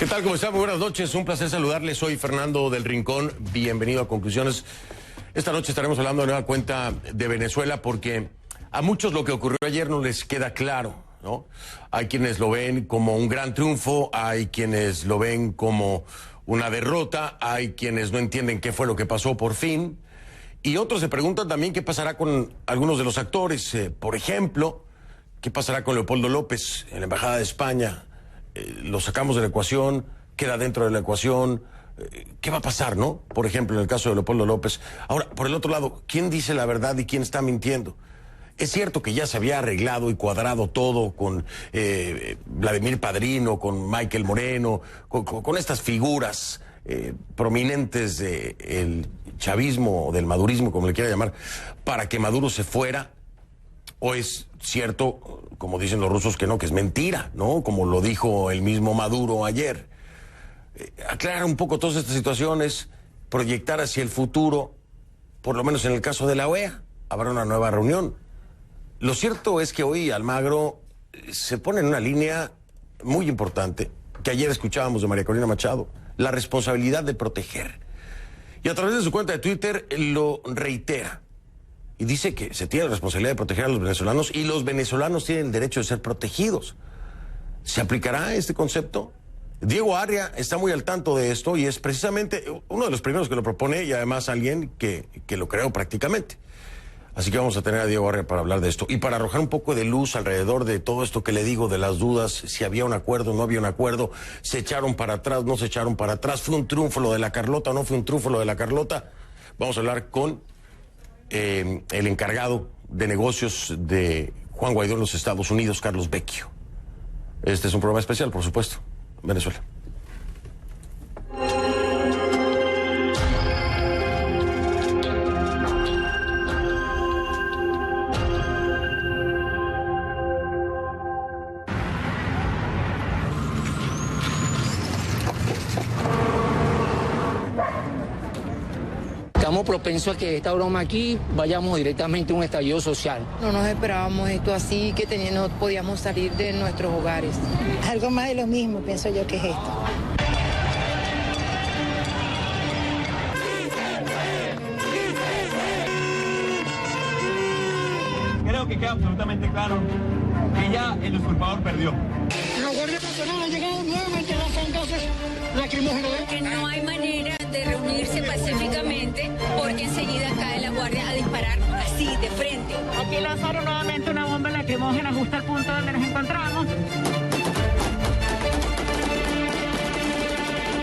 tal? ¿Cómo están? Muy buenas noches. Un placer saludarles. Soy Fernando del Rincón. Bienvenido a Conclusiones. Esta noche estaremos hablando de nueva cuenta de Venezuela porque a muchos lo que ocurrió ayer no les queda claro, ¿no? Hay quienes lo ven como un gran triunfo, hay quienes lo ven como una derrota, hay quienes no entienden qué fue lo que pasó por fin, y otros se preguntan también qué pasará con algunos de los actores. Por ejemplo, qué pasará con Leopoldo López en la Embajada de España. Lo sacamos de la ecuación, queda dentro de la ecuación. ¿Qué va a pasar, no? Por ejemplo, en el caso de Leopoldo López. Ahora, por el otro lado, ¿quién dice la verdad y quién está mintiendo? Es cierto que ya se había arreglado y cuadrado todo con Vladimir Padrino, con Michael Moreno, con estas figuras prominentes del chavismo o del madurismo, como le quiera llamar, para que Maduro se fuera. ¿O es cierto, como dicen los rusos, que no, que es mentira, ¿no? Como lo dijo el mismo Maduro ayer. Aclarar un poco todas estas situaciones, proyectar hacia el futuro, por lo menos en el caso de la OEA, habrá una nueva reunión. Lo cierto es que hoy Almagro se pone en una línea muy importante, que ayer escuchábamos de María Corina Machado, la responsabilidad de proteger. Y a través de su cuenta de Twitter lo reitera. Y dice que se tiene la responsabilidad de proteger a los venezolanos y los venezolanos tienen el derecho de ser protegidos. ¿Se aplicará este concepto? Diego Arria está muy al tanto de esto y es precisamente uno de los primeros que lo propone y además alguien que lo creó prácticamente. Así que vamos a tener a Diego Arria para hablar de esto y para arrojar un poco de luz alrededor de todo esto que le digo, de las dudas, si había un acuerdo, no había un acuerdo, se echaron para atrás, no se echaron para atrás, fue un triunfo lo de la Carlota, no fue un triunfo lo de la Carlota. Vamos a hablar con el encargado de negocios de Juan Guaidó en los Estados Unidos, Carlos Vecchio. Este es un programa especial, por supuesto, Venezuela. Estamos propensos a que esta broma aquí vayamos directamente a un estallido social. No nos esperábamos esto así, que no podíamos salir de nuestros hogares. Algo más de lo mismo, pienso yo que es esto. Creo que queda absolutamente claro que ya el usurpador perdió. La Guardia Nacional ha llegado nuevamente a lanzar gases lacrimógenos. Que no hay manera de reunirse pacíficamente porque enseguida cae la guardia a disparar así, de frente. Aquí lanzaron nuevamente una bomba lacrimógena justo al punto donde nos encontramos.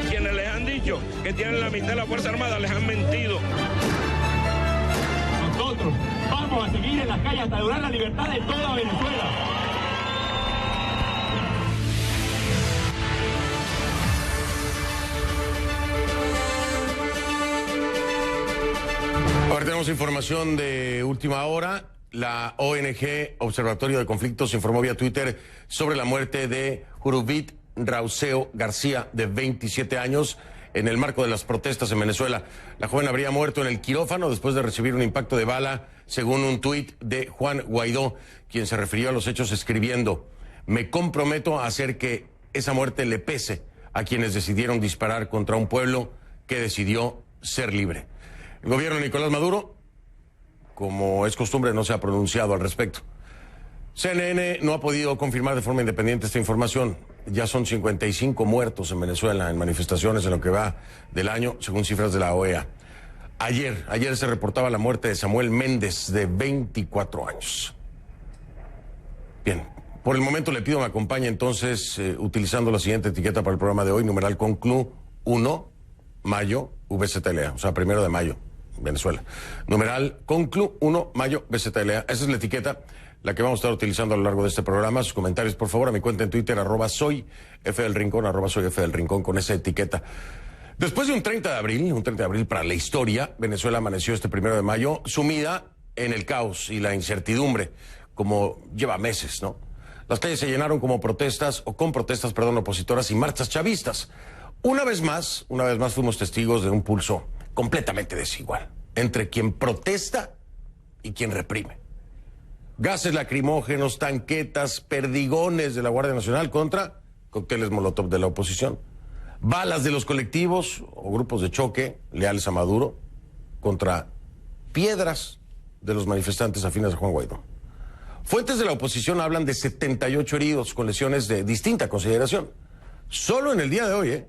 Quienes les han dicho que tienen la mitad de la Fuerza Armada les han mentido. Nosotros vamos a seguir en las calles hasta lograr la libertad de toda Venezuela. Ahora tenemos información de última hora. La ONG Observatorio de Conflictos informó vía Twitter sobre la muerte de Jurubit Rauseo García, de 27 años, en el marco de las protestas en Venezuela. La joven habría muerto en el quirófano después de recibir un impacto de bala, según un tuit de Juan Guaidó, quien se refirió a los hechos escribiendo: me comprometo a hacer que esa muerte le pese a quienes decidieron disparar contra un pueblo que decidió ser libre. El gobierno de Nicolás Maduro, como es costumbre, no se ha pronunciado al respecto. CNN no ha podido confirmar de forma independiente esta información. Ya son 55 muertos en Venezuela en manifestaciones en lo que va del año, según cifras de la OEA. Ayer se reportaba la muerte de Samuel Méndez, de 24 años. Bien, por el momento le pido me acompañe entonces utilizando la siguiente etiqueta para el programa de hoy, numeral Conclu 1, mayo, VZLA, o sea, 1 de mayo. Venezuela. Numeral Conclu 1 mayo VZLA. Esa es la etiqueta, la que vamos a estar utilizando a lo largo de este programa. Sus comentarios, por favor, a mi cuenta en Twitter, @soy F del Rincón, @soy F del Rincón, con esa etiqueta. Después de un 30 de abril para la historia, Venezuela amaneció este 1 de mayo sumida en el caos y la incertidumbre, como lleva meses, ¿no? Las calles se llenaron con protestas opositoras y marchas chavistas. Una vez más fuimos testigos de un pulso completamente desigual entre quien protesta y quien reprime. Gases lacrimógenos, tanquetas, perdigones de la Guardia Nacional contra cócteles Molotov de la oposición. Balas de los colectivos o grupos de choque leales a Maduro contra piedras de los manifestantes afines a Juan Guaidó. Fuentes de la oposición hablan de 78 heridos con lesiones de distinta consideración. Solo en el día de hoy,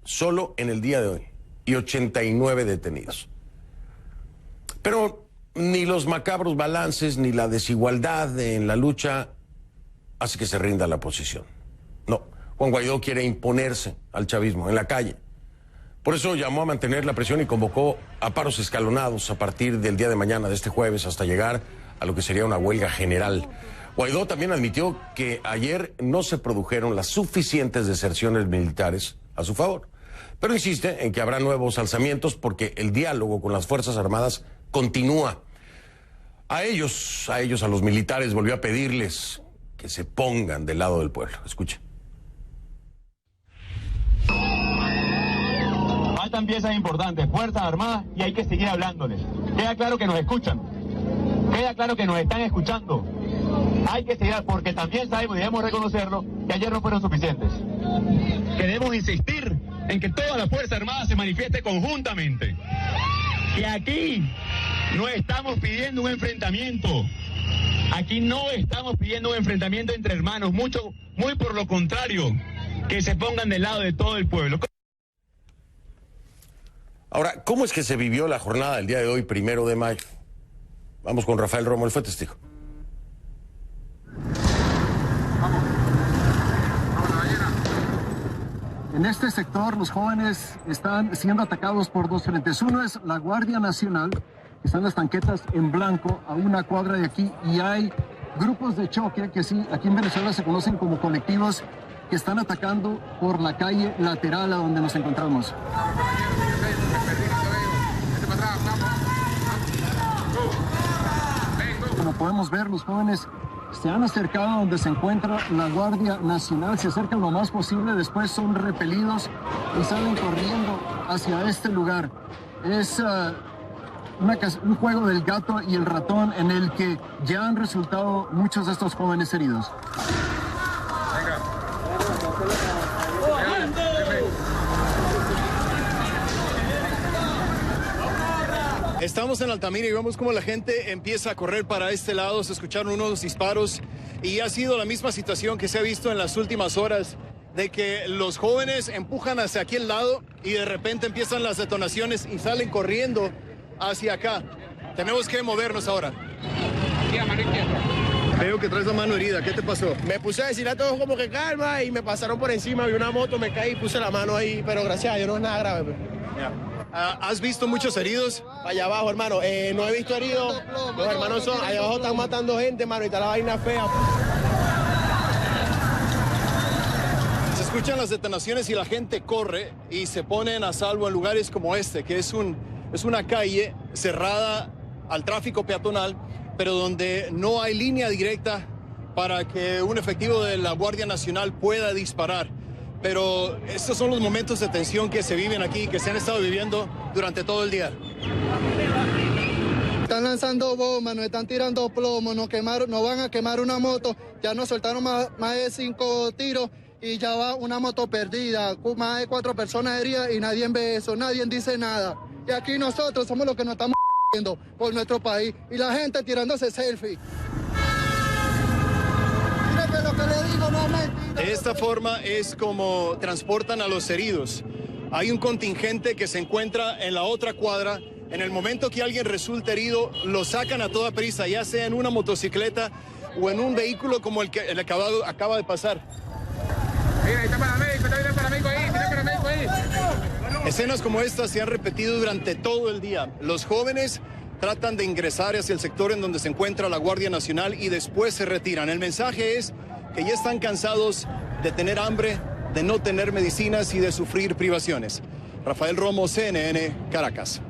Solo en el día de hoy. Y 89 detenidos. Pero ni los macabros balances ni la desigualdad en la lucha hace que se rinda la oposición. No, Juan Guaidó quiere imponerse al chavismo en la calle. Por eso llamó a mantener la presión y convocó a paros escalonados a partir del día de mañana, de este jueves, hasta llegar a lo que sería una huelga general. Guaidó también admitió que ayer no se produjeron las suficientes deserciones militares a su favor, pero insiste en que habrá nuevos alzamientos porque el diálogo con las Fuerzas Armadas continúa. A ellos, a los militares, volvió a pedirles que se pongan del lado del pueblo. Escuchen. Faltan piezas importantes, Fuerzas Armadas, y hay que seguir hablándoles. Queda claro que nos escuchan. Queda claro que nos están escuchando. Hay que seguir, porque también sabemos y debemos reconocerlo, que ayer no fueron suficientes. Queremos insistir en que toda la Fuerza Armada se manifieste conjuntamente. Que aquí no estamos pidiendo un enfrentamiento. Aquí no estamos pidiendo un enfrentamiento entre hermanos, muy por lo contrario, que se pongan del lado de todo el pueblo. Ahora, ¿cómo es que se vivió la jornada del día de hoy, 1 de mayo? Vamos con Rafael Romo, él fue testigo. En este sector los jóvenes están siendo atacados por dos frentes. Uno es la Guardia Nacional, que están las tanquetas en blanco a una cuadra de aquí, y hay grupos de choque que sí, aquí en Venezuela se conocen como colectivos, que están atacando por la calle lateral a donde nos encontramos. Como podemos ver, los jóvenes se han acercado a donde se encuentra la Guardia Nacional, se acercan lo más posible, después son repelidos y salen corriendo hacia este lugar. Es un juego del gato y el ratón en el que ya han resultado muchos de estos jóvenes heridos. Estamos en Altamira y vemos cómo la gente empieza a correr para este lado. Se escucharon unos disparos y ha sido la misma situación que se ha visto en las últimas horas, de que los jóvenes empujan hacia aquel lado y de repente empiezan las detonaciones y salen corriendo hacia acá. Tenemos que movernos ahora. Veo que traes la mano herida. ¿Qué te pasó? Me puse a decir a todos como que calma y me pasaron por encima. Vi una moto, me caí y puse la mano ahí, pero gracias a Dios no es nada grave. ¿Has visto muchos heridos? Allá abajo, hermano, no he visto heridos. Los hermanos son, allá abajo están matando gente, hermano, y está la vaina fea. Se escuchan las detonaciones y la gente corre y se ponen a salvo en lugares como este, que es una calle cerrada al tráfico peatonal, pero donde no hay línea directa para que un efectivo de la Guardia Nacional pueda disparar. Pero estos son los momentos de tensión que se viven aquí, que se han estado viviendo durante todo el día. Están lanzando bombas, nos están tirando plomo, nos van a quemar una moto, ya nos soltaron más de 5 tiros y ya va una moto perdida, más de 4 personas heridas y nadie ve eso, nadie dice nada. Y aquí nosotros somos los que nos estamos por nuestro país y la gente tirándose selfie. De esta forma es como transportan a los heridos. Hay un contingente que se encuentra en la otra cuadra. En el momento que alguien resulta herido, lo sacan a toda prisa, ya sea en una motocicleta o en un vehículo como el que acaba de pasar. Mira, ahí está paramédico ahí. Escenas como estas se han repetido durante todo el día. Los jóvenes tratan de ingresar hacia el sector en donde se encuentra la Guardia Nacional y después se retiran. El mensaje es que ya están cansados de tener hambre, de no tener medicinas y de sufrir privaciones. Rafael Romo, CNN, Caracas.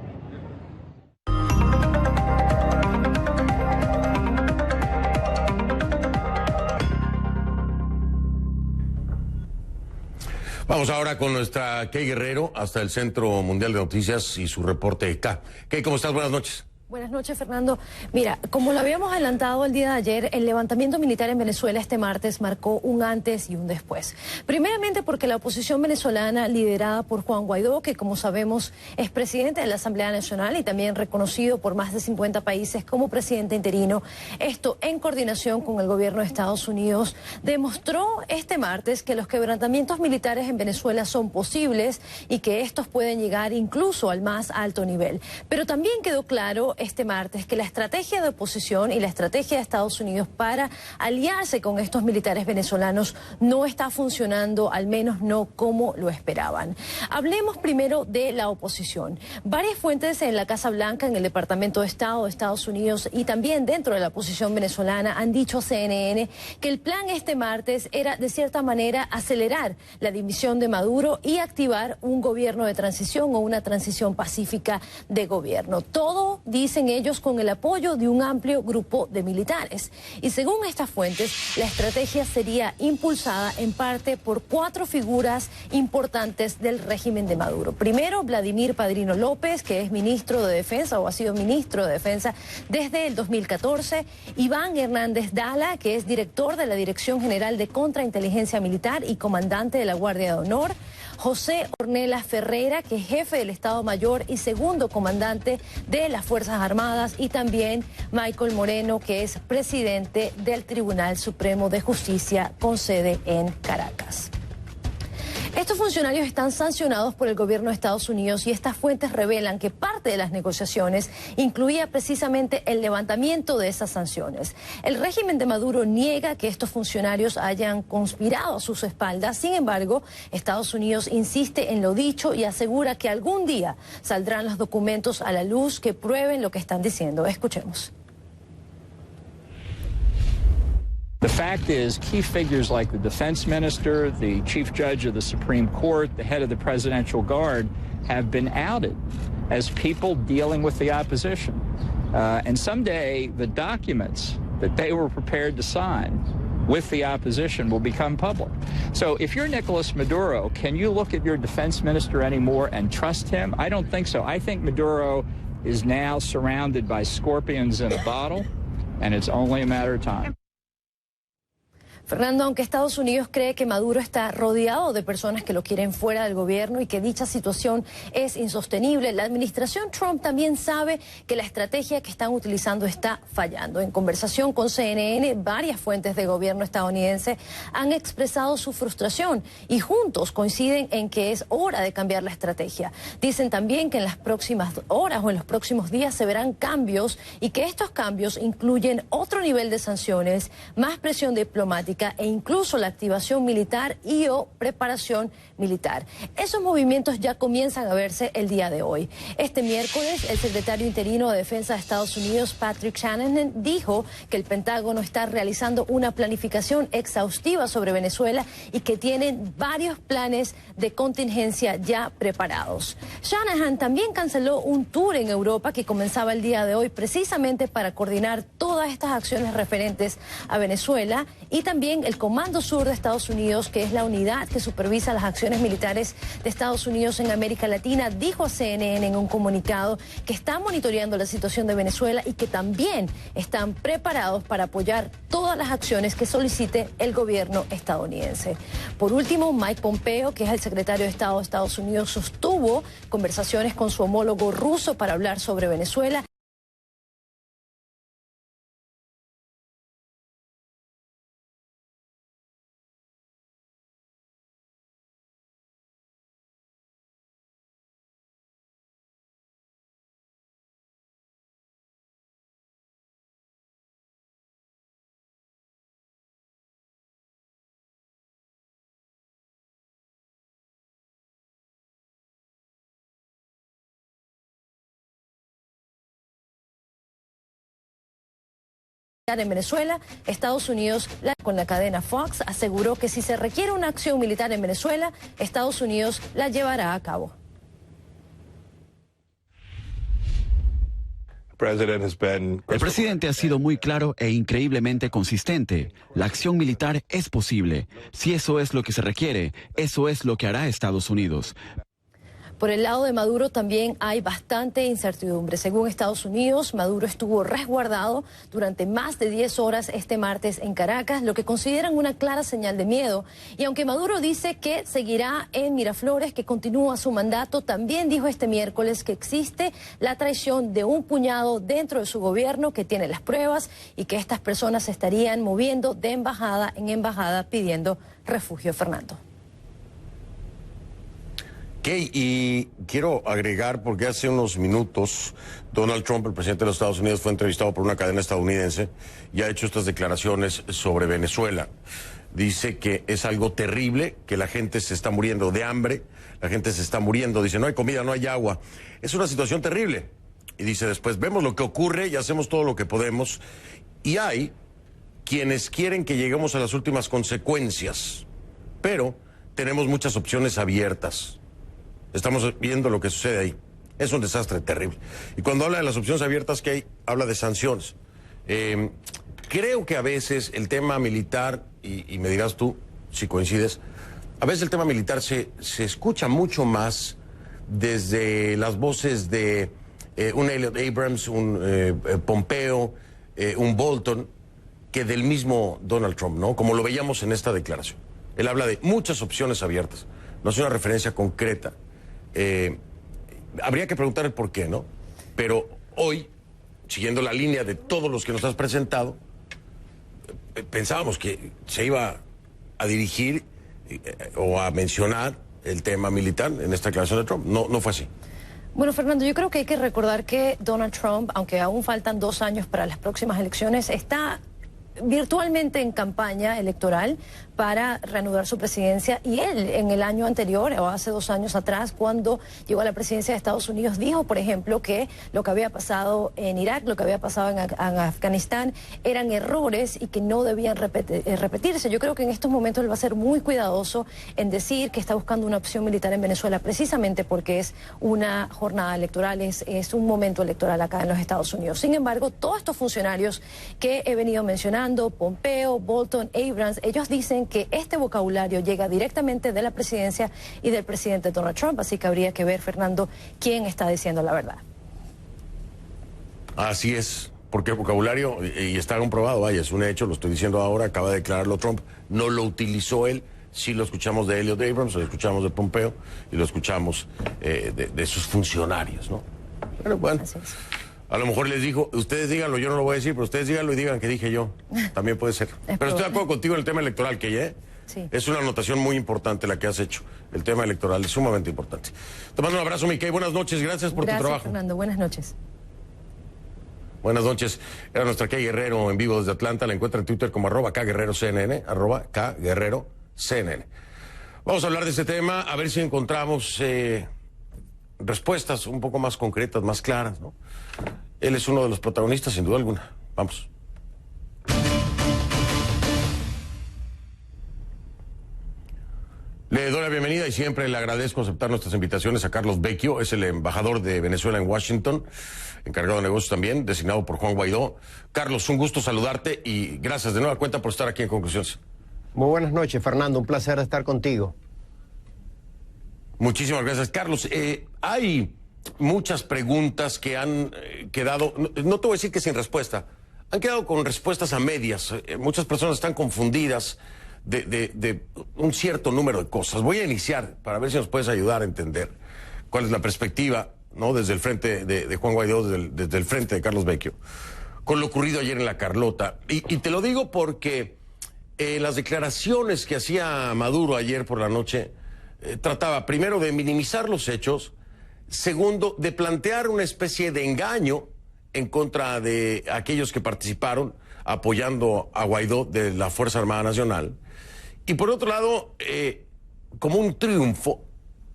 Vamos ahora con nuestra Kay Guerrero hasta el Centro Mundial de Noticias y su reporte K. Kay, ¿cómo estás? Buenas noches. Buenas noches, Fernando. Mira, como lo habíamos adelantado el día de ayer, el levantamiento militar en Venezuela este martes marcó un antes y un después. Primeramente porque la oposición venezolana, liderada por Juan Guaidó, que como sabemos es presidente de la Asamblea Nacional y también reconocido por más de 50 países como presidente interino, esto en coordinación con el gobierno de Estados Unidos, demostró este martes que los quebrantamientos militares en Venezuela son posibles y que estos pueden llegar incluso al más alto nivel. Pero también quedó claro este martes que la estrategia de oposición y la estrategia de Estados Unidos para aliarse con estos militares venezolanos no está funcionando, al menos no como lo esperaban. Hablemos primero de la oposición. Varias fuentes en la Casa Blanca, en el Departamento de Estado de Estados Unidos y también dentro de la oposición venezolana han dicho a CNN que el plan este martes era de cierta manera acelerar la dimisión de Maduro y activar un gobierno de transición o una transición pacífica de gobierno. Todo, dicen ellos, con el apoyo de un amplio grupo de militares. Y según estas fuentes, la estrategia sería impulsada en parte por 4 figuras importantes del régimen de Maduro. Primero, Vladimir Padrino López, que es ministro de Defensa o ha sido ministro de Defensa desde el 2014. Iván Hernández Dala, que es director de la Dirección General de Contrainteligencia Militar y comandante de la Guardia de Honor. José Ornelas Ferreira, que es jefe del Estado Mayor y segundo comandante de las Fuerzas Armadas, y también Michael Moreno, que es presidente del Tribunal Supremo de Justicia con sede en Caracas. Estos funcionarios están sancionados por el gobierno de Estados Unidos y estas fuentes revelan que parte de las negociaciones incluía precisamente el levantamiento de esas sanciones. El régimen de Maduro niega que estos funcionarios hayan conspirado a sus espaldas. Sin embargo, Estados Unidos insiste en lo dicho y asegura que algún día saldrán los documentos a la luz que prueben lo que están diciendo. Escuchemos. The fact is, key figures like the defense minister, the chief judge of the Supreme Court, the head of the Presidential Guard have been outed as people dealing with the opposition. And someday the documents that they were prepared to sign with the opposition will become public. So if you're Nicolas Maduro, can you look at your defense minister anymore and trust him? I don't think so. I think Maduro is now surrounded by scorpions in a bottle, and it's only a matter of time. Fernando, aunque Estados Unidos cree que Maduro está rodeado de personas que lo quieren fuera del gobierno y que dicha situación es insostenible, la administración Trump también sabe que la estrategia que están utilizando está fallando. En conversación con CNN, varias fuentes de gobierno estadounidense han expresado su frustración y juntos coinciden en que es hora de cambiar la estrategia. Dicen también que en las próximas horas o en los próximos días se verán cambios y que estos cambios incluyen otro nivel de sanciones, más presión diplomática e incluso la activación militar y o preparación militar. Esos movimientos ya comienzan a verse el día de hoy. Este miércoles, el secretario interino de Defensa de Estados Unidos, Patrick Shanahan, dijo que el Pentágono está realizando una planificación exhaustiva sobre Venezuela y que tienen varios planes de contingencia ya preparados. Shanahan también canceló un tour en Europa que comenzaba el día de hoy precisamente para coordinar todas estas acciones referentes a Venezuela, y también el Comando Sur de Estados Unidos, que es la unidad que supervisa las acciones militares de Estados Unidos en América Latina, dijo a CNN en un comunicado que está monitoreando la situación de Venezuela y que también están preparados para apoyar todas las acciones que solicite el gobierno estadounidense. Por último, Mike Pompeo, que es el secretario de Estado de Estados Unidos, sostuvo conversaciones con su homólogo ruso para hablar sobre Venezuela. En Venezuela, Estados Unidos, con la cadena Fox, aseguró que si se requiere una acción militar en Venezuela, Estados Unidos la llevará a cabo. El presidente ha sido muy claro e increíblemente consistente. La acción militar es posible. Si eso es lo que se requiere, eso es lo que hará Estados Unidos. Por el lado de Maduro también hay bastante incertidumbre. Según Estados Unidos, Maduro estuvo resguardado durante más de 10 horas este martes en Caracas, lo que consideran una clara señal de miedo. Y aunque Maduro dice que seguirá en Miraflores, que continúa su mandato, también dijo este miércoles que existe la traición de un puñado dentro de su gobierno que tiene las pruebas y que estas personas se estarían moviendo de embajada en embajada pidiendo refugio. Fernando. Y quiero agregar, porque hace unos minutos Donald Trump, el presidente de los Estados Unidos, fue entrevistado por una cadena estadounidense y ha hecho estas declaraciones sobre Venezuela. Dice que es algo terrible, que la gente se está muriendo de hambre, la gente se está muriendo, dice no hay comida, no hay agua. Es una situación terrible. Y dice después, vemos lo que ocurre y hacemos todo lo que podemos. Y hay quienes quieren que lleguemos a las últimas consecuencias, pero tenemos muchas opciones abiertas. Estamos viendo lo que sucede ahí. Es un desastre terrible. Y cuando habla de las opciones abiertas que hay, habla de sanciones. Creo que a veces el tema militar, y me dirás tú si coincides, a veces el tema militar se escucha mucho más desde las voces de un Elliot Abrams, un Pompeo, un Bolton, que del mismo Donald Trump, ¿no? Como lo veíamos en esta declaración. Él habla de muchas opciones abiertas. No es una referencia concreta. Habría que preguntar el por qué, ¿no? Pero hoy, siguiendo la línea de todos los que nos has presentado, pensábamos que se iba a dirigir o a mencionar el tema militar en esta declaración de Trump. No fue así. Bueno, Fernando, yo creo que hay que recordar que Donald Trump, aunque aún faltan 2 años para las próximas elecciones, está virtualmente en campaña electoral para reanudar su presidencia, y él en el año anterior o hace 2 años atrás, cuando llegó a la presidencia de Estados Unidos, dijo, por ejemplo, que lo que había pasado en Irak, lo que había pasado en Afganistán eran errores y que no debían repetirse. Yo creo que en estos momentos él va a ser muy cuidadoso en decir que está buscando una opción militar en Venezuela, precisamente porque es una jornada electoral, es un momento electoral acá en los Estados Unidos. Sin embargo, todos estos funcionarios que he venido mencionando, Pompeo, Bolton, Abrams, ellos dicen que este vocabulario llega directamente de la presidencia y del presidente Donald Trump, así que habría que ver, Fernando, quién está diciendo la verdad. Así es, porque el vocabulario, y está comprobado, vaya, es un hecho, lo estoy diciendo ahora, acaba de declararlo Trump, no lo utilizó él, sí lo escuchamos de Elliot Abrams, lo escuchamos de Pompeo y lo escuchamos de sus funcionarios, ¿no? Pero bueno, a lo mejor les dijo, ustedes díganlo, yo no lo voy a decir, pero ustedes díganlo y digan que dije yo. También puede ser. Pero estoy de acuerdo contigo en el tema electoral, que sí. Es una anotación muy importante la que has hecho. El tema electoral es sumamente importante. Te mando un abrazo, Mickey. Buenas noches, gracias por tu trabajo. Gracias, Fernando. Buenas noches. Buenas noches. Era nuestra Kay Guerrero en vivo desde Atlanta. La encuentra en Twitter como @KGuerreroCNN, @KGuerreroCNN. Vamos a hablar de este tema, a ver si encontramos respuestas un poco más concretas, más claras, ¿no? Él es uno de los protagonistas, sin duda alguna. Vamos. Le doy la bienvenida y siempre le agradezco aceptar nuestras invitaciones a Carlos Vecchio, es el embajador de Venezuela en Washington, encargado de negocios también, designado por Juan Guaidó. Carlos, un gusto saludarte y gracias de nueva cuenta por estar aquí en Conclusiones. Muy buenas noches, Fernando, un placer estar contigo. Muchísimas gracias, Carlos. Hay muchas preguntas que han quedado, no te voy a decir que sin respuesta, han quedado con respuestas a medias. Muchas personas están confundidas de un cierto número de cosas. Voy a iniciar para ver si nos puedes ayudar a entender cuál es la perspectiva, ¿no? Desde el frente de Juan Guaidó, desde el frente de Carlos Vecchio, con lo ocurrido ayer en La Carlota. Y te lo digo porque las declaraciones que hacía Maduro ayer por la noche trataba primero de minimizar los hechos, segundo de plantear una especie de engaño en contra de aquellos que participaron apoyando a Guaidó de la Fuerza Armada Nacional, y por otro lado como un triunfo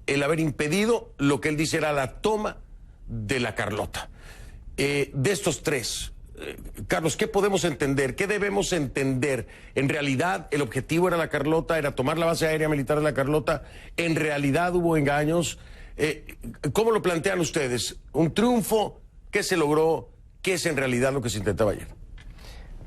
el haber impedido lo que él dice era la toma de La Carlota. De estos tres, Carlos, ¿qué podemos entender? ¿Qué debemos entender? ¿En realidad el objetivo era La Carlota, era tomar la base aérea militar de La Carlota? ¿En realidad hubo engaños? ¿Cómo lo plantean ustedes? ¿Un triunfo? ¿Qué se logró? ¿Qué es en realidad lo que se intentaba ayer?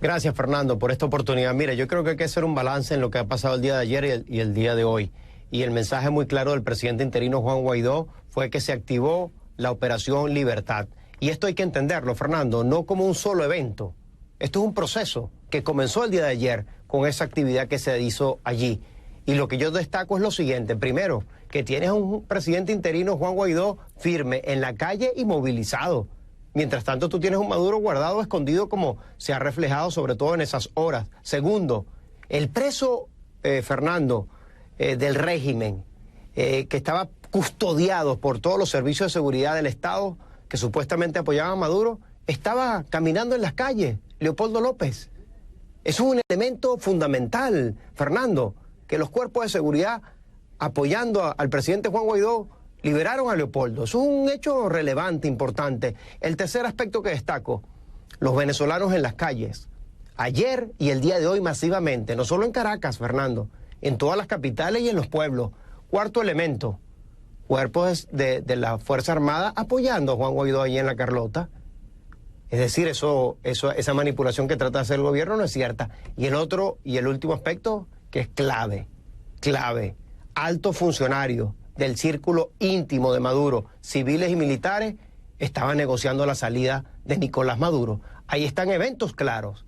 Gracias, Fernando, por esta oportunidad. Mira, yo creo que hay que hacer un balance en lo que ha pasado el día de ayer y el día de hoy. y el mensaje muy claro del presidente interino Juan Guaidó fue que se activó la Operación Libertad. Y esto hay que entenderlo, Fernando, no como un solo evento. Esto es un proceso que comenzó el día de ayer con esa actividad que se hizo allí. Y lo que yo destaco es lo siguiente. Primero, que tienes a un presidente interino, Juan Guaidó, firme en la calle y movilizado. Mientras tanto, tú tienes un Maduro guardado, escondido, como se ha reflejado sobre todo en esas horas. Segundo, el preso, Fernando, del régimen, que estaba custodiado por todos los servicios de seguridad del Estado, que supuestamente apoyaban a Maduro, estaba caminando en las calles, Leopoldo López. Eso es un elemento fundamental, Fernando, que los cuerpos de seguridad, apoyando al presidente Juan Guaidó, liberaron a Leopoldo. Eso es un hecho relevante, importante. El tercer aspecto que destaco, los venezolanos en las calles. Ayer y el día de hoy masivamente, no solo en Caracas, en todas las capitales y en los pueblos. Cuarto elemento, cuerpos de la Fuerza Armada apoyando a Juan Guaidó allí en La Carlota. Es decir, esa manipulación que trata de hacer el gobierno no es cierta. Y el último aspecto, que es clave, altos funcionarios del círculo íntimo de Maduro, civiles y militares, estaban negociando la salida de Nicolás Maduro. Ahí están eventos claros,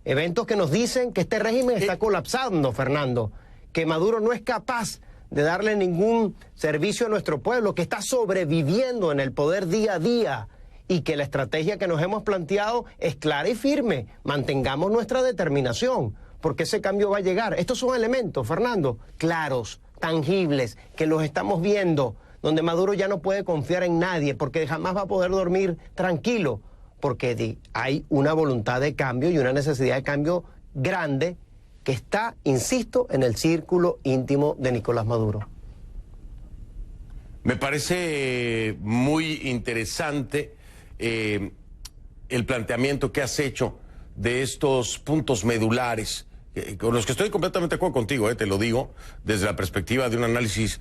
eventos que nos dicen que este régimen está colapsando, Fernando, que Maduro no es capaz de darle ningún servicio a nuestro pueblo, que está sobreviviendo en el poder día a día, y que la estrategia que nos hemos planteado es clara y firme. Mantengamos nuestra determinación, porque ese cambio va a llegar. Estos son elementos, Fernando, claros, tangibles, que los estamos viendo, donde Maduro ya no puede confiar en nadie, porque jamás va a poder dormir tranquilo, porque hay una voluntad de cambio y una necesidad de cambio grande que está, insisto, en el círculo íntimo de Nicolás Maduro. Me parece muy interesante el planteamiento que has hecho de estos puntos medulares, con los que estoy completamente de acuerdo contigo, te lo digo, desde la perspectiva de un análisis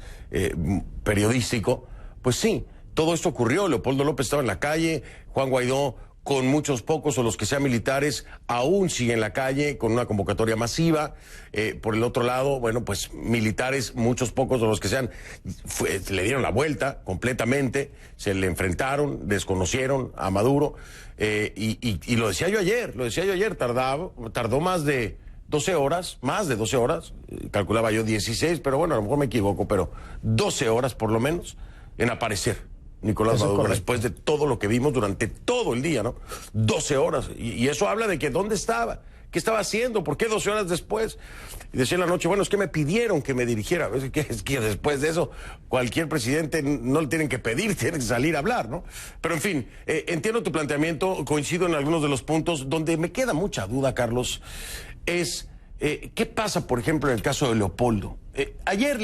periodístico. Pues sí, todo esto ocurrió, Leopoldo López estaba en la calle, Juan Guaidó, con muchos pocos o los que sean militares, aún sigue en la calle con una convocatoria masiva. Por el otro lado, bueno, pues militares, muchos pocos o los que sean, le dieron la vuelta completamente, se le enfrentaron, desconocieron a Maduro. Y lo decía yo ayer, tardó más de 12 horas, calculaba yo 16, pero bueno, a lo mejor me equivoco, pero 12 horas por lo menos en aparecer Nicolás Maduro, después de todo lo que vimos durante todo el día, ¿no? 12 horas. Y eso habla de que dónde estaba, qué estaba haciendo, por qué 12 horas después. Y decía en la noche, bueno, es que me pidieron que me dirigiera. Es que después de eso, cualquier presidente no le tienen que pedir, tiene que salir a hablar, ¿no? Pero en fin, entiendo tu planteamiento, coincido en algunos de los puntos. Donde me queda mucha duda, Carlos, es qué pasa, por ejemplo, en el caso de Leopoldo. Ayer,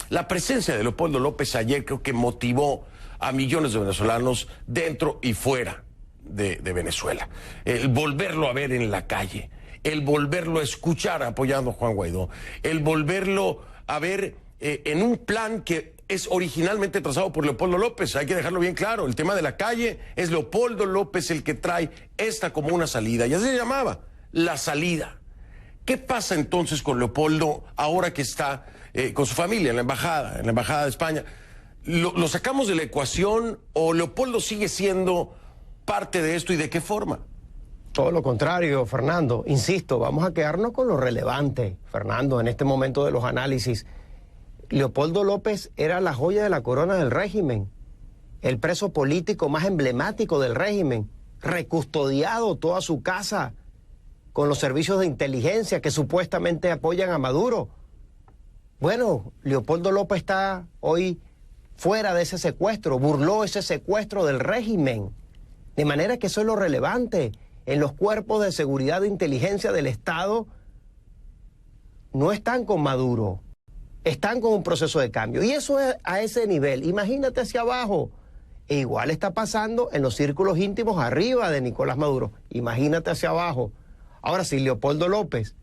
la presencia de Leopoldo López ayer creo que motivó a millones de venezolanos dentro y fuera de Venezuela. El volverlo a ver en la calle, el volverlo a escuchar apoyando a Juan Guaidó, el volverlo a ver en un plan que es originalmente trazado por Leopoldo López. Hay que dejarlo bien claro, el tema de la calle es Leopoldo López el que trae esta como una salida, ya se llamaba la salida. ¿Qué pasa entonces con Leopoldo ahora que está con su familia en la embajada de España? ¿Lo sacamos de la ecuación o Leopoldo sigue siendo parte de esto y de qué forma? Todo lo contrario, Fernando. Insisto, vamos a quedarnos con lo relevante, Fernando, en este momento de los análisis. Leopoldo López era la joya de la corona del régimen, el preso político más emblemático del régimen, recustodiado toda su casa con los servicios de inteligencia que supuestamente apoyan a Maduro. Bueno, Leopoldo López está hoy fuera de ese secuestro, burló ese secuestro del régimen. De manera que eso es lo relevante. En los cuerpos de seguridad e inteligencia del Estado no están con Maduro, están con un proceso de cambio. Y eso es a ese nivel. Imagínate hacia abajo. E igual está pasando en los círculos íntimos arriba de Nicolás Maduro. Imagínate hacia abajo. Ahora, si Leopoldo López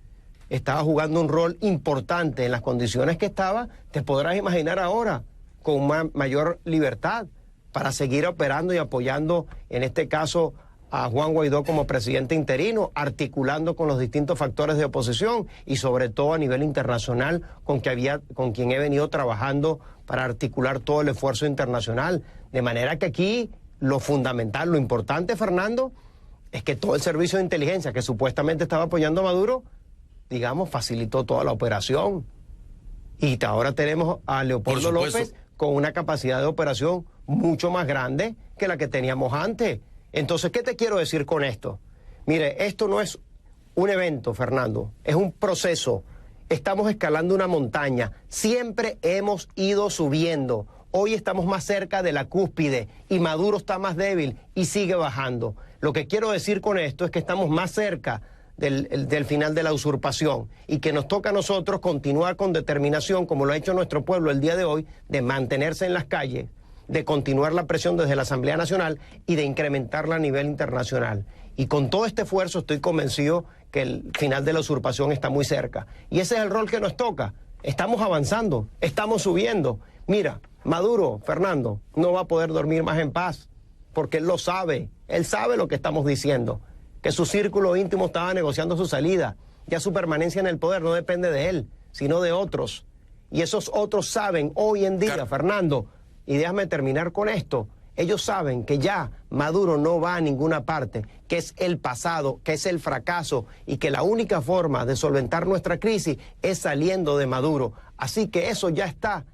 estaba jugando un rol importante en las condiciones que estaba, te podrás imaginar ahora con mayor libertad para seguir operando y apoyando, en este caso, a Juan Guaidó como presidente interino, articulando con los distintos factores de oposición y sobre todo a nivel internacional con quien he venido trabajando para articular todo el esfuerzo internacional. De manera que aquí lo fundamental, lo importante, Fernando, es que todo el servicio de inteligencia que supuestamente estaba apoyando a Maduro, digamos, facilitó toda la operación. Y ahora tenemos a Leopoldo López con una capacidad de operación mucho más grande que la que teníamos antes. Entonces, ¿qué te quiero decir con esto? Mire, esto no es un evento, Fernando, es un proceso. Estamos escalando una montaña, siempre hemos ido subiendo. Hoy estamos más cerca de la cúspide y Maduro está más débil y sigue bajando. Lo que quiero decir con esto es que estamos más cerca del final de la usurpación y que nos toca a nosotros continuar con determinación, como lo ha hecho nuestro pueblo el día de hoy, de mantenerse en las calles, de continuar la presión desde la Asamblea Nacional y de incrementarla a nivel internacional. Y con todo este esfuerzo estoy convencido que el final de la usurpación está muy cerca. Y ese es el rol que nos toca. Estamos avanzando, estamos subiendo. Mira, Maduro, Fernando, no va a poder dormir más en paz, porque él lo sabe. Él sabe lo que estamos diciendo, que su círculo íntimo estaba negociando su salida. Ya su permanencia en el poder no depende de él, sino de otros. Y esos otros saben hoy en día, Fernando, y déjame terminar con esto, ellos saben que ya Maduro no va a ninguna parte, que es el pasado, que es el fracaso y que la única forma de solventar nuestra crisis es saliendo de Maduro. Así que eso ya está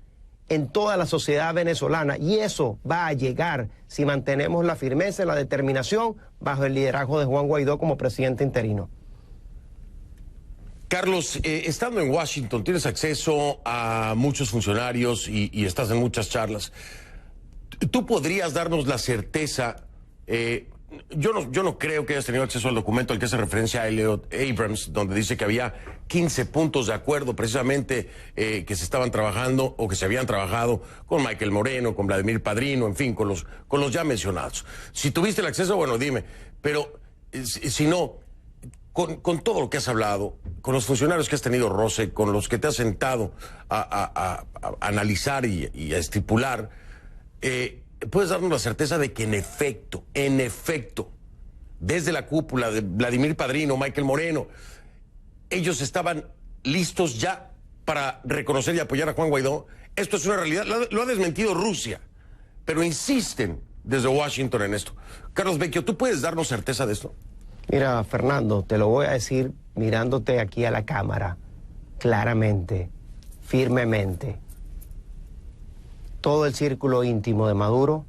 en toda la sociedad venezolana y eso va a llegar si mantenemos la firmeza y la determinación bajo el liderazgo de Juan Guaidó como presidente interino. Carlos, estando en Washington, tienes acceso a muchos funcionarios y estás en muchas charlas. ¿Tú podrías darnos la certeza? Yo no creo que hayas tenido acceso al documento al que hace referencia a Elliot Abrams, donde dice que había 15 puntos de acuerdo precisamente que se estaban trabajando o que se habían trabajado con Michael Moreno, con Vladimir Padrino, en fin, con los ya mencionados. Si tuviste el acceso, bueno, dime, pero si no, con todo lo que has hablado, con los funcionarios que has tenido roce, con los que te has sentado a analizar y a estipular, ¿puedes darnos la certeza de que en efecto, desde la cúpula de Vladimir Padrino, Michael Moreno, ellos estaban listos ya para reconocer y apoyar a Juan Guaidó? Esto es una realidad, lo ha desmentido Rusia, pero insisten desde Washington en esto. Carlos Vecchio, ¿tú puedes darnos certeza de esto? Mira, Fernando, te lo voy a decir mirándote aquí a la cámara, claramente, firmemente. Todo el círculo íntimo de Maduro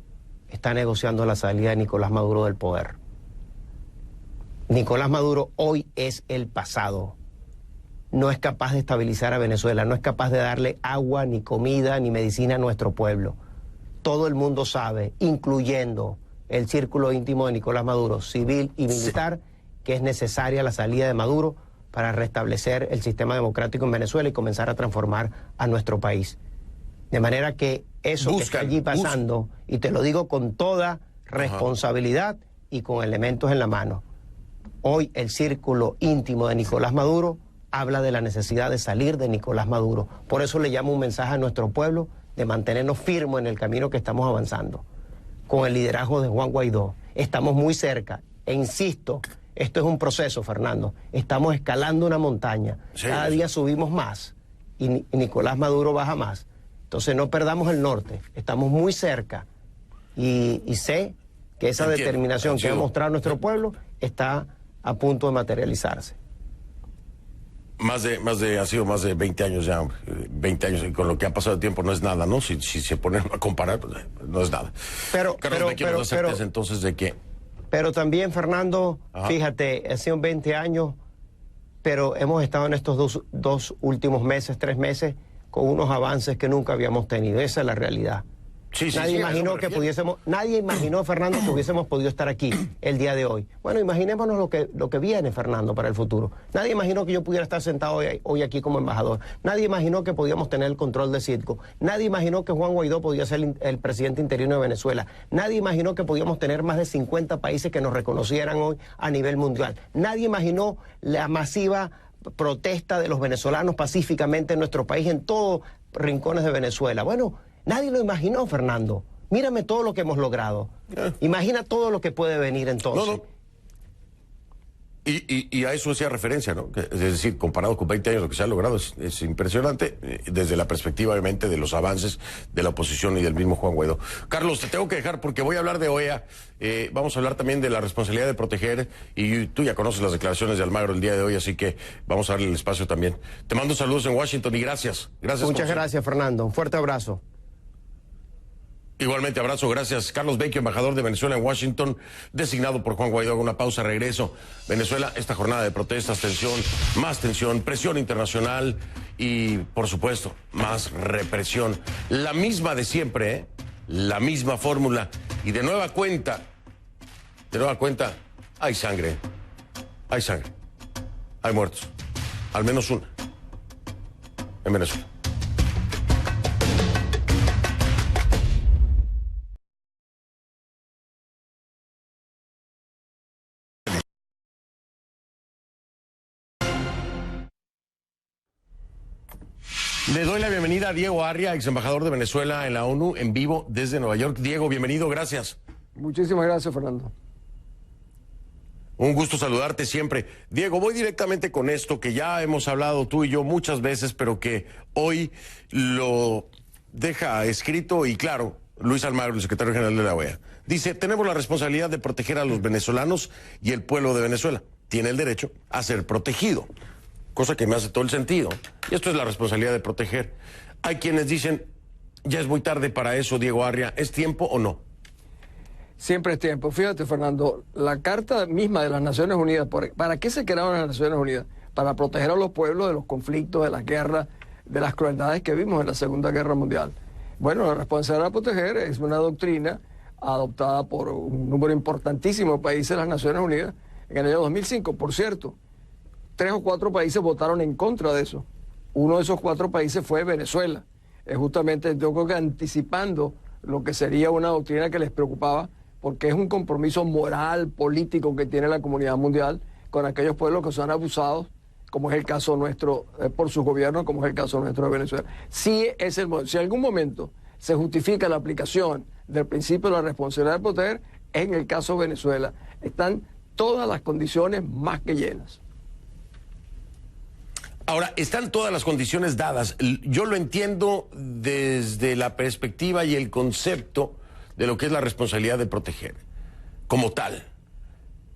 está negociando la salida de Nicolás Maduro del poder. Nicolás Maduro hoy es el pasado. No es capaz de estabilizar a Venezuela, no es capaz de darle agua, ni comida, ni medicina a nuestro pueblo. Todo el mundo sabe, incluyendo el círculo íntimo de Nicolás Maduro, civil y militar, que es necesaria la salida de Maduro para restablecer el sistema democrático en Venezuela y comenzar a transformar a nuestro país. De manera que eso que está allí pasando, y te lo digo con toda responsabilidad y con elementos en la mano, hoy el círculo íntimo de Nicolás Maduro habla de la necesidad de salir de Nicolás Maduro. Por eso le llamo un mensaje a nuestro pueblo de mantenernos firmes en el camino que estamos avanzando. Con el liderazgo de Juan Guaidó, estamos muy cerca, e insisto, esto es un proceso, Fernando. Estamos escalando una montaña. Sí. Cada día subimos más y Nicolás Maduro baja más. Entonces no perdamos el norte. Estamos muy cerca y sé que esa determinación que ha mostrado nuestro pueblo está a punto de materializarse. Ha sido más de 20 años ya, 20 años, y con lo que ha pasado el tiempo no es nada, ¿no? Si se ponen a comparar, pues, no es nada. Pero entonces de que... Pero también, Fernando, fíjate, ha sido 20 años, pero hemos estado en estos dos últimos meses, 3 meses, con unos avances que nunca habíamos tenido. Esa es la realidad. Nadie imaginó, Fernando, que hubiésemos podido estar aquí el día de hoy. Bueno, imaginémonos lo que viene, Fernando, para el futuro. Nadie imaginó que yo pudiera estar sentado hoy aquí como embajador. Nadie imaginó que podíamos tener el control de Citgo. Nadie imaginó que Juan Guaidó podía ser el presidente interino de Venezuela. Nadie imaginó que podíamos tener más de 50 países que nos reconocieran hoy a nivel mundial. Nadie imaginó la masiva protesta de los venezolanos pacíficamente en nuestro país, en todos rincones de Venezuela. Bueno, nadie lo imaginó, Fernando. Mírame todo lo que hemos logrado. Imagina todo lo que puede venir entonces. Y a eso hacía referencia, ¿no? Es decir, comparado con 20 años lo que se ha logrado es impresionante desde la perspectiva, obviamente, de los avances de la oposición y del mismo Juan Guaidó. Carlos, te tengo que dejar porque voy a hablar de OEA, vamos a hablar también de la responsabilidad de proteger, y tú ya conoces las declaraciones de Almagro el día de hoy, así que vamos a darle el espacio también. Te mando saludos en Washington y gracias. Muchas gracias, Fernando. Un fuerte abrazo. Igualmente, abrazo, gracias. Carlos Vecchio, embajador de Venezuela en Washington, designado por Juan Guaidó. Hago una pausa, regreso. Venezuela, esta jornada de protestas, tensión, presión internacional y, por supuesto, más represión. La misma de siempre, ¿eh? La misma fórmula. Y de nueva cuenta, hay sangre. Hay sangre. Hay muertos. Al menos una. En Venezuela. Le doy la bienvenida a Diego Arria, ex embajador de Venezuela en la ONU, en vivo desde Nueva York. Diego, bienvenido, gracias. Muchísimas gracias, Fernando. Un gusto saludarte siempre. Diego, voy directamente con esto que ya hemos hablado tú y yo muchas veces, pero que hoy lo deja escrito y claro Luis Almagro, el secretario general de la OEA. Dice, tenemos la responsabilidad de proteger a los venezolanos y el pueblo de Venezuela. Tiene el derecho a ser protegido. Cosa que me hace todo el sentido. Y esto es la responsabilidad de proteger. Hay quienes dicen, ya es muy tarde para eso, Diego Arria. ¿Es tiempo o no? Siempre es tiempo. Fíjate, Fernando, la Carta misma de las Naciones Unidas, ¿para qué se crearon las Naciones Unidas? Para proteger a los pueblos de los conflictos, de las guerras, de las crueldades que vimos en la Segunda Guerra Mundial. Bueno, la responsabilidad de proteger es una doctrina adoptada por un número importantísimo de países de las Naciones Unidas en el año 2005, por cierto. 3 o 4 países votaron en contra de eso. Uno de esos 4 países fue Venezuela. Es justamente, yo creo que anticipando lo que sería una doctrina que les preocupaba, porque es un compromiso moral, político que tiene la comunidad mundial con aquellos pueblos que son abusados, como es el caso nuestro por sus gobiernos, como es el caso nuestro de Venezuela. Si en algún momento se justifica la aplicación del principio de la responsabilidad de proteger, en el caso de Venezuela están todas las condiciones más que llenas. Ahora, están todas las condiciones dadas. Yo lo entiendo desde la perspectiva y el concepto de lo que es la responsabilidad de proteger, como tal.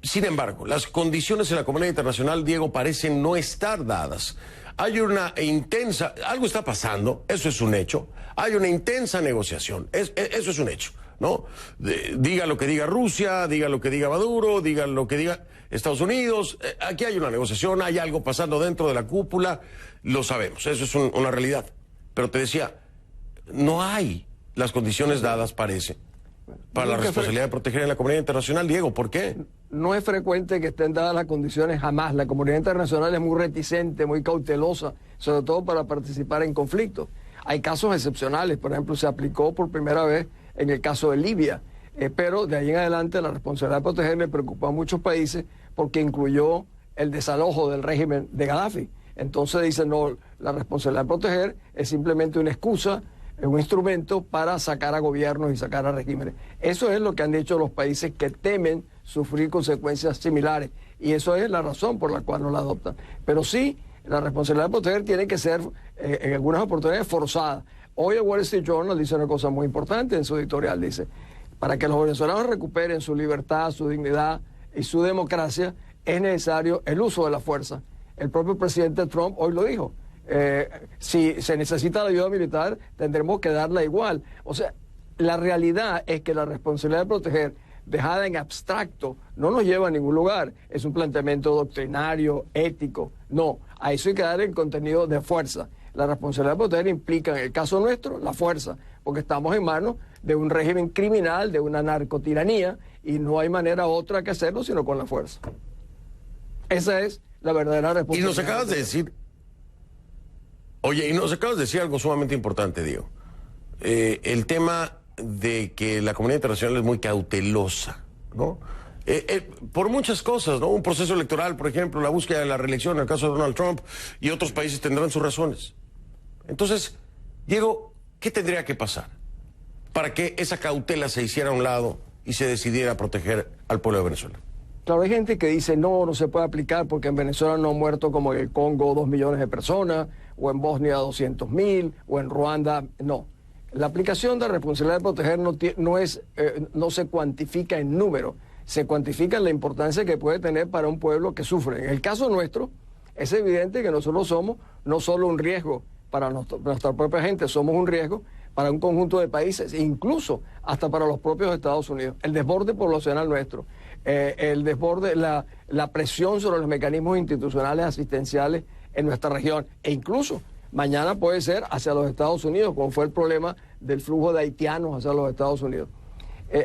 Sin embargo, las condiciones en la comunidad internacional, Diego, parecen no estar dadas. Hay una intensa, algo está pasando, eso es un hecho. Hay una intensa negociación, eso es un hecho, ¿no? Diga lo que diga Rusia, diga lo que diga Maduro, diga lo que diga Estados Unidos, aquí hay una negociación, hay algo pasando dentro de la cúpula, lo sabemos, eso es una realidad. Pero te decía, no hay las condiciones dadas, parece, para la responsabilidad de proteger en la comunidad internacional. Diego, ¿por qué? No es frecuente que estén dadas las condiciones jamás. La comunidad internacional es muy reticente, muy cautelosa, sobre todo para participar en conflictos. Hay casos excepcionales, por ejemplo, se aplicó por primera vez en el caso de Libia, pero de ahí en adelante la responsabilidad de proteger le preocupó a muchos países porque incluyó el desalojo del régimen de Gaddafi. Entonces dicen, no, la responsabilidad de proteger es simplemente una excusa, es un instrumento para sacar a gobiernos y sacar a regímenes. Eso es lo que han dicho los países que temen sufrir consecuencias similares, y eso es la razón por la cual no la adoptan. Pero sí, la responsabilidad de proteger tiene que ser en algunas oportunidades forzada. Hoy el Wall Street Journal dice una cosa muy importante en su editorial, dice, para que los venezolanos recuperen su libertad, su dignidad y su democracia, es necesario el uso de la fuerza. El propio presidente Trump hoy lo dijo. Si se necesita la ayuda militar, tendremos que darla igual. O sea, la realidad es que la responsabilidad de proteger, dejada en abstracto, no nos lleva a ningún lugar. Es un planteamiento doctrinario, ético. No, a eso hay que dar el contenido de fuerza. La responsabilidad de proteger implica, en el caso nuestro, la fuerza, porque estamos en manos de un régimen criminal, de una narcotiranía, y no hay manera otra que hacerlo sino con la fuerza. Esa es la verdadera responsabilidad. Y nos acabas de decir, oye, y nos acabas de decir algo sumamente importante, Diego. El tema de que la comunidad internacional es muy cautelosa, ¿no? Por muchas cosas, ¿no? Un proceso electoral, por ejemplo, la búsqueda de la reelección, en el caso de Donald Trump, y otros países tendrán sus razones. Entonces, Diego, ¿qué tendría que pasar para que esa cautela se hiciera a un lado y se decidiera proteger al pueblo de Venezuela? Claro, hay gente que dice no se puede aplicar porque en Venezuela no han muerto como en el Congo 2 millones de personas, o en Bosnia 200.000, o en Ruanda, no. La aplicación de responsabilidad de proteger no se cuantifica en número, se cuantifica en la importancia que puede tener para un pueblo que sufre. En el caso nuestro, es evidente que nosotros somos no solo un riesgo para nuestra propia gente, somos un riesgo para un conjunto de países, incluso hasta para los propios Estados Unidos. El desborde poblacional nuestro, el desborde, la presión sobre los mecanismos institucionales asistenciales en nuestra región, e incluso mañana puede ser hacia los Estados Unidos, como fue el problema del flujo de haitianos hacia los Estados Unidos.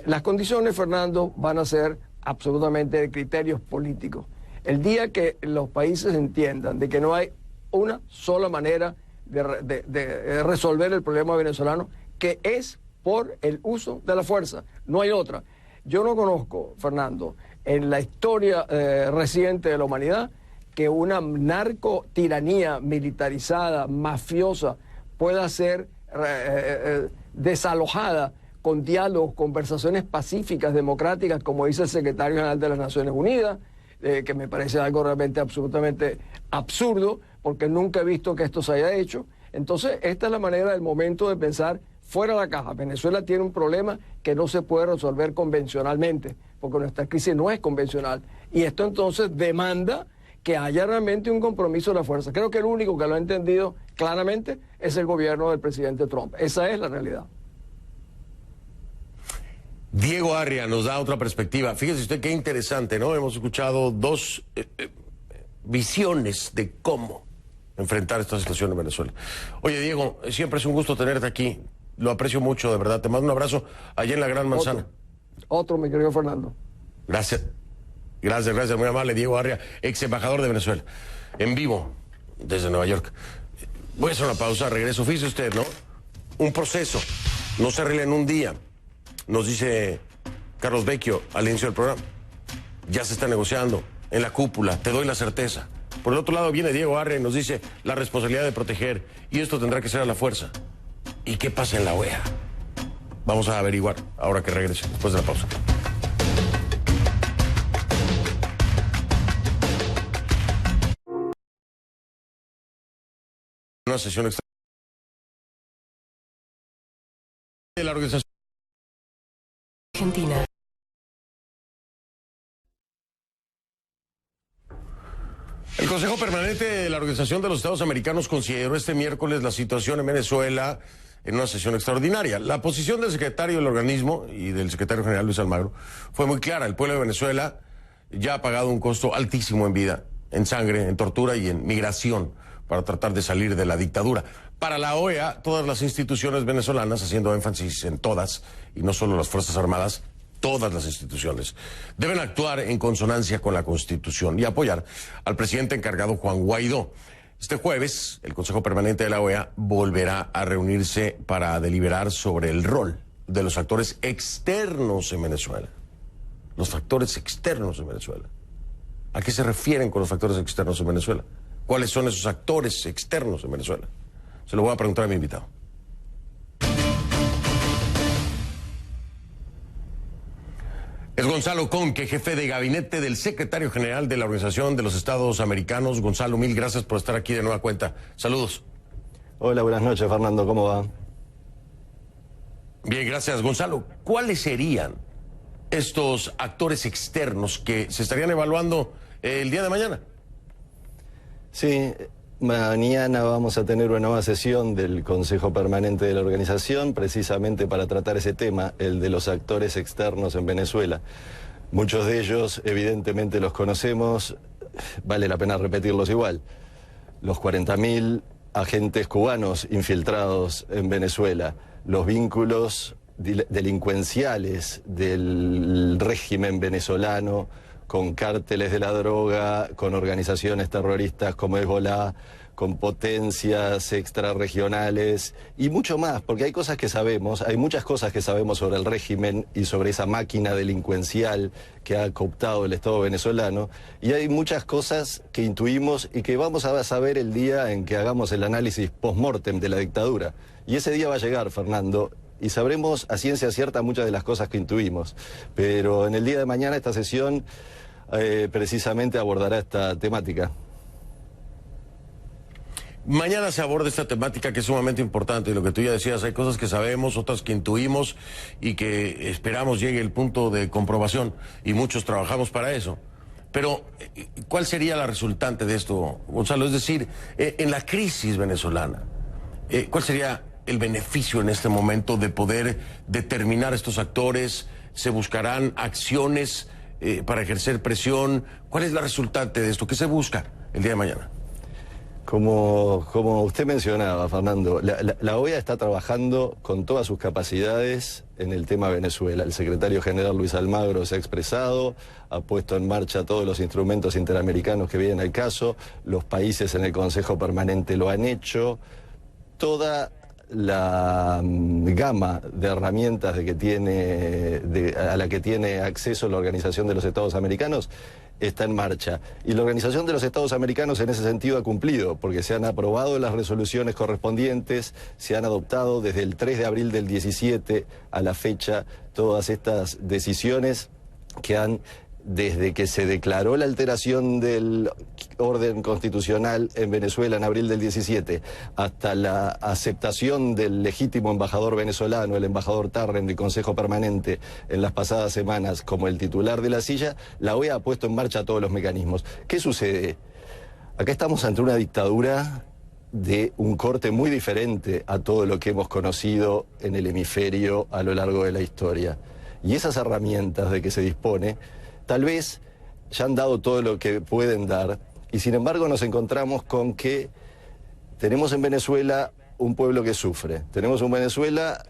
Las condiciones, Fernando, van a ser absolutamente de criterios políticos. El día que los países entiendan de que no hay una sola manera de resolver el problema venezolano, que es por el uso de la fuerza, no hay otra. Yo no conozco, Fernando, en la historia reciente de la humanidad, que una narcotiranía militarizada, mafiosa, pueda ser desalojada con diálogos, conversaciones pacíficas, democráticas, como dice el secretario general de las Naciones Unidas, que me parece algo realmente absolutamente absurdo, porque nunca he visto que esto se haya hecho. Entonces, esta es la manera del momento de pensar fuera de la caja. Venezuela tiene un problema que no se puede resolver convencionalmente, porque nuestra crisis no es convencional. Y esto entonces demanda que haya realmente un compromiso de la fuerza. Creo que el único que lo ha entendido claramente es el gobierno del presidente Trump. Esa es la realidad. Diego Arria nos da otra perspectiva. Fíjese usted qué interesante, ¿no? Hemos escuchado dos visiones de cómo enfrentar esta situación en Venezuela. Oye, Diego, siempre es un gusto tenerte aquí. Lo aprecio mucho, de verdad. Te mando un abrazo allá en la Gran Manzana. Otro, mi querido Fernando. Gracias. Gracias, muy amable. Diego Arria, ex embajador de Venezuela, en vivo desde Nueva York. Voy a hacer una pausa, regreso. Fíjese usted, ¿no? Un proceso, no se arregla en un día. Nos dice Carlos Vecchio al inicio del programa. Ya se está negociando en la cúpula, te doy la certeza. Por el otro lado viene Diego Arria y nos dice la responsabilidad de proteger, y esto tendrá que ser a la fuerza. ¿Y qué pasa en la OEA? Vamos a averiguar ahora que regrese, después de la pausa. Una sesión extra de la organización Argentina. El Consejo Permanente de la Organización de los Estados Americanos consideró este miércoles la situación en Venezuela en una sesión extraordinaria. La posición del secretario del organismo y del secretario general Luis Almagro fue muy clara. El pueblo de Venezuela ya ha pagado un costo altísimo en vida, en sangre, en tortura y en migración para tratar de salir de la dictadura. Para la OEA, todas las instituciones venezolanas, haciendo énfasis en todas, y no solo las Fuerzas Armadas, todas las instituciones, deben actuar en consonancia con la Constitución y apoyar al presidente encargado Juan Guaidó. Este jueves, el Consejo Permanente de la OEA volverá a reunirse para deliberar sobre el rol de los actores externos en Venezuela. Los factores externos en Venezuela. ¿A qué se refieren con los factores externos en Venezuela? ¿Cuáles son esos actores externos en Venezuela? Se lo voy a preguntar a mi invitado. Es Gonzalo Conque, jefe de gabinete del secretario general de la Organización de los Estados Americanos. Gonzalo, mil gracias por estar aquí de nueva cuenta. Saludos. Hola, buenas noches, Fernando. ¿Cómo va? Bien, gracias, Gonzalo. ¿Cuáles serían estos actores externos que se estarían evaluando el día de mañana? Sí, mañana vamos a tener una nueva sesión del Consejo Permanente de la Organización, precisamente para tratar ese tema, el de los actores externos en Venezuela. Muchos de ellos, evidentemente, los conocemos, vale la pena repetirlos igual. Los 40.000 agentes cubanos infiltrados en Venezuela, los vínculos delincuenciales del régimen venezolano con cárteles de la droga, con organizaciones terroristas como Hezbollah, con potencias extrarregionales y mucho más, porque hay cosas que sabemos, hay muchas cosas que sabemos sobre el régimen y sobre esa máquina delincuencial que ha cooptado el Estado venezolano, y hay muchas cosas que intuimos y que vamos a saber el día en que hagamos el análisis post-mortem de la dictadura. Y ese día va a llegar, Fernando, y sabremos a ciencia cierta muchas de las cosas que intuimos. Pero en el día de mañana esta sesión precisamente abordará esta temática. Mañana se aborda esta temática que es sumamente importante, y lo que tú ya decías, hay cosas que sabemos, otras que intuimos y que esperamos llegue el punto de comprobación, y muchos trabajamos para eso. Pero, ¿cuál sería la resultante de esto, Gonzalo? Es decir, en la crisis venezolana, ¿cuál sería el beneficio en este momento de poder determinar estos actores? ¿Se buscarán acciones para ejercer presión? ¿Cuál es la resultante de esto? ¿Qué se busca el día de mañana? Como usted mencionaba, Fernando, la OEA está trabajando con todas sus capacidades en el tema Venezuela. El secretario general Luis Almagro se ha expresado, ha puesto en marcha todos los instrumentos interamericanos que vienen al caso, los países en el Consejo Permanente lo han hecho, toda la gama de herramientas a la que tiene acceso la Organización de los Estados Americanos está en marcha. Y la Organización de los Estados Americanos en ese sentido ha cumplido, porque se han aprobado las resoluciones correspondientes, se han adoptado desde el 3 de abril del 17 a la fecha todas estas decisiones que han, desde que se declaró la alteración del orden constitucional en Venezuela en abril del 17, hasta la aceptación del legítimo embajador venezolano, el embajador Tarren, del Consejo Permanente en las pasadas semanas como el titular de la silla, la OEA ha puesto en marcha todos los mecanismos. ¿Qué sucede? Acá estamos ante una dictadura de un corte muy diferente a todo lo que hemos conocido en el hemisferio a lo largo de la historia. Y esas herramientas de que se dispone tal vez ya han dado todo lo que pueden dar, y sin embargo nos encontramos con que tenemos en Venezuela un pueblo que sufre. Tenemos en Venezuela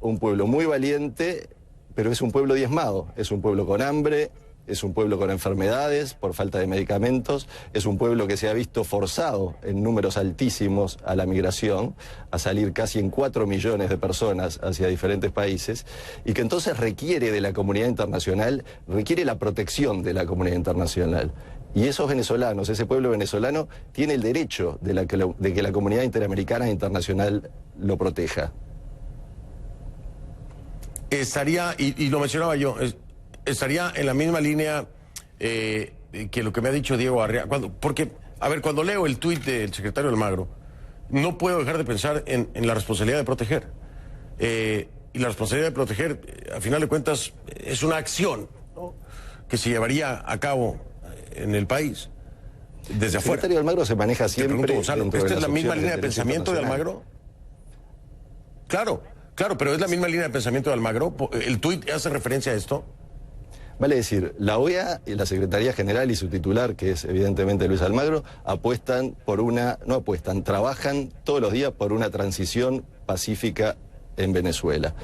un pueblo muy valiente, pero es un pueblo diezmado, es un pueblo con hambre, es un pueblo con enfermedades por falta de medicamentos, es un pueblo que se ha visto forzado en números altísimos a la migración, a salir casi en 4 millones de personas hacia diferentes países, y que entonces requiere de la comunidad internacional, requiere la protección de la comunidad internacional. Y esos venezolanos, ese pueblo venezolano, tiene el derecho de que la comunidad interamericana e internacional lo proteja. Estaría, y lo mencionaba yo, estaría en la misma línea que lo que me ha dicho Diego Arrea, porque, a ver, cuando leo el tuit del secretario Almagro, no puedo dejar de pensar en la responsabilidad de proteger. Y la responsabilidad de proteger, a final de cuentas, es una acción, ¿no?, que se llevaría a cabo en el país, desde afuera. El secretario Almagro se maneja siempre... Te pregunto, Gonzalo, ¿esta es la misma línea de pensamiento de Almagro? Claro, pero es la misma línea de pensamiento de Almagro. ¿El tuit hace referencia a esto? Vale decir, la OEA y la Secretaría General y su titular, que es evidentemente Luis Almagro, trabajan todos los días por una transición pacífica en Venezuela,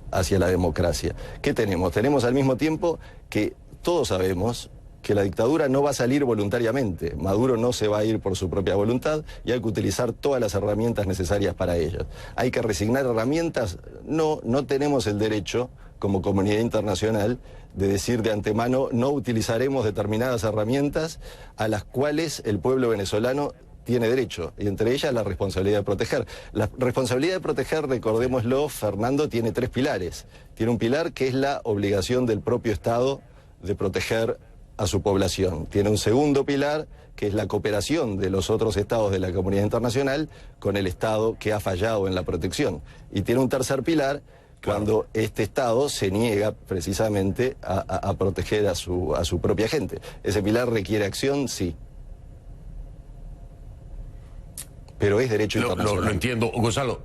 hacia la democracia. ¿Qué tenemos? Tenemos al mismo tiempo que todos sabemos que la dictadura no va a salir voluntariamente. Maduro no se va a ir por su propia voluntad y hay que utilizar todas las herramientas necesarias para ello. ¿Hay que resignar herramientas? No tenemos el derecho, como comunidad internacional, de decir de antemano no utilizaremos determinadas herramientas a las cuales el pueblo venezolano tiene derecho, y entre ellas la responsabilidad de proteger. La responsabilidad de proteger, recordémoslo, Fernando, tiene 3 pilares. Tiene un pilar que es la obligación del propio Estado de proteger a su población. Tiene un segundo pilar, que es la cooperación de los otros estados de la comunidad internacional con el Estado que ha fallado en la protección. Y tiene un tercer pilar, cuando este Estado se niega precisamente a proteger a su propia gente. Ese pilar requiere acción, sí. Pero es derecho internacional. Lo entiendo. Gonzalo,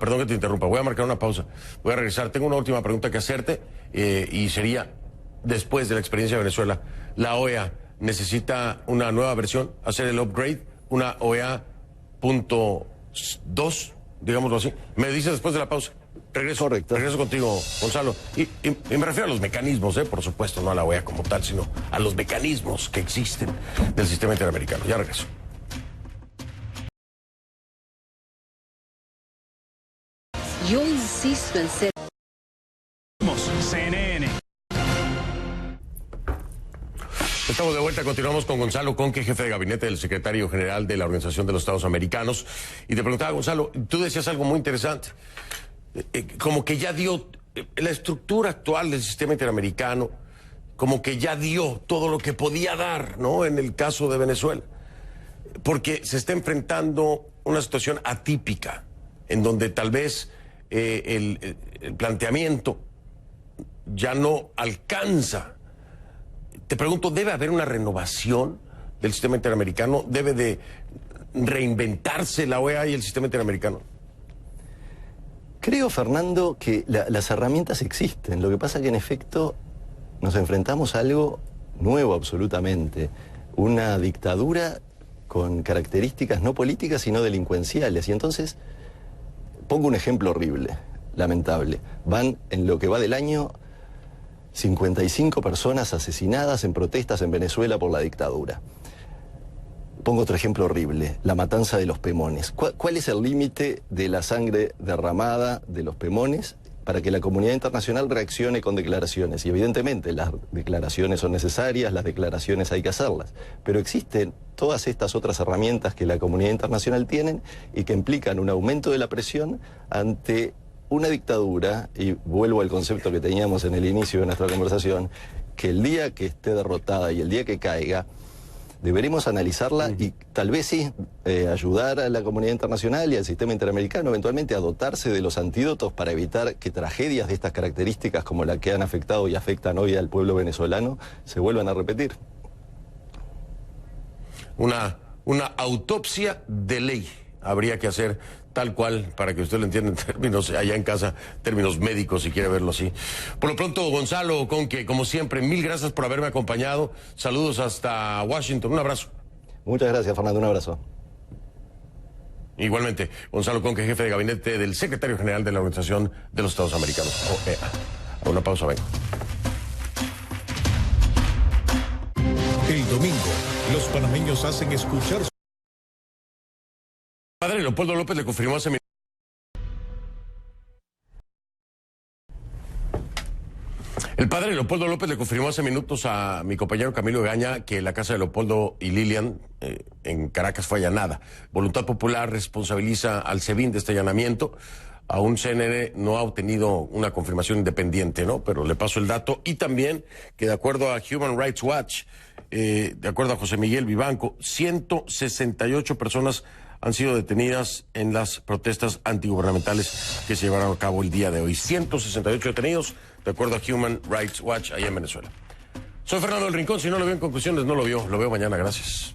perdón que te interrumpa. Voy a marcar una pausa. Voy a regresar. Tengo una última pregunta que hacerte y sería, después de la experiencia de Venezuela, ¿la OEA necesita una nueva versión, hacer el upgrade, una OEA .2, digámoslo así? Me dices después de la pausa. Regreso contigo, Gonzalo. Y me refiero a los mecanismos, por supuesto, no a la OEA como tal, sino a los mecanismos que existen del sistema interamericano. Ya regreso. Yo insisto en ser... CNN. Estamos de vuelta, continuamos con Gonzalo Conque, jefe de gabinete del secretario general de la Organización de los Estados Americanos. Y te preguntaba, Gonzalo, tú decías algo muy interesante. Como que ya dio la estructura actual del sistema interamericano, como que ya dio todo lo que podía dar, ¿no? En el caso de Venezuela. Porque se está enfrentando una situación atípica, en donde tal vez el planteamiento ya no alcanza. Te pregunto, ¿debe haber una renovación del sistema interamericano? ¿Debe de reinventarse la OEA y el sistema interamericano? Creo, Fernando, que las herramientas existen. Lo que pasa es que en efecto nos enfrentamos a algo nuevo absolutamente. Una dictadura con características no políticas sino delincuenciales. Y entonces, pongo un ejemplo horrible, lamentable. Van, en lo que va del año, 55 personas asesinadas en protestas en Venezuela por la dictadura. Pongo otro ejemplo horrible, la matanza de los Pemones. ¿Cuál es el límite de la sangre derramada de los Pemones para que la comunidad internacional reaccione con declaraciones? Y evidentemente las declaraciones son necesarias, las declaraciones hay que hacerlas, pero existen todas estas otras herramientas que la comunidad internacional tiene y que implican un aumento de la presión ante una dictadura, y vuelvo al concepto que teníamos en el inicio de nuestra conversación, que el día que esté derrotada y el día que caiga, deberemos analizarla y tal vez sí ayudar a la comunidad internacional y al sistema interamericano eventualmente a dotarse de los antídotos para evitar que tragedias de estas características como la que han afectado y afectan hoy al pueblo venezolano se vuelvan a repetir. Una autopsia de ley habría que hacer, tal cual, para que usted lo entienda en términos, allá en casa, términos médicos, si quiere verlo así. Por lo pronto, Gonzalo Conque, como siempre, mil gracias por haberme acompañado. Saludos hasta Washington. Un abrazo. Muchas gracias, Fernando. Un abrazo. Igualmente, Gonzalo Conque, jefe de gabinete del secretario general de la Organización de los Estados Americanos, OEA. A una pausa, vengo. El domingo, los panameños hacen escuchar su... El padre Leopoldo López le confirmó hace minutos. El padre Leopoldo López le confirmó hace minutos a mi compañero Camilo Egaña que la casa de Leopoldo y Lilian en Caracas fue allanada. Voluntad Popular responsabiliza al SEBIN de este allanamiento. Aún CNN no ha obtenido una confirmación independiente, ¿no? Pero le paso el dato. Y también que de acuerdo a Human Rights Watch, de acuerdo a José Miguel Vivanco, 168 personas han sido detenidas en las protestas antigubernamentales que se llevaron a cabo el día de hoy. 168 detenidos, de acuerdo a Human Rights Watch, allá en Venezuela. Soy Fernando del Rincón. Si no lo veo en conclusiones, no lo veo. Lo veo mañana. Gracias.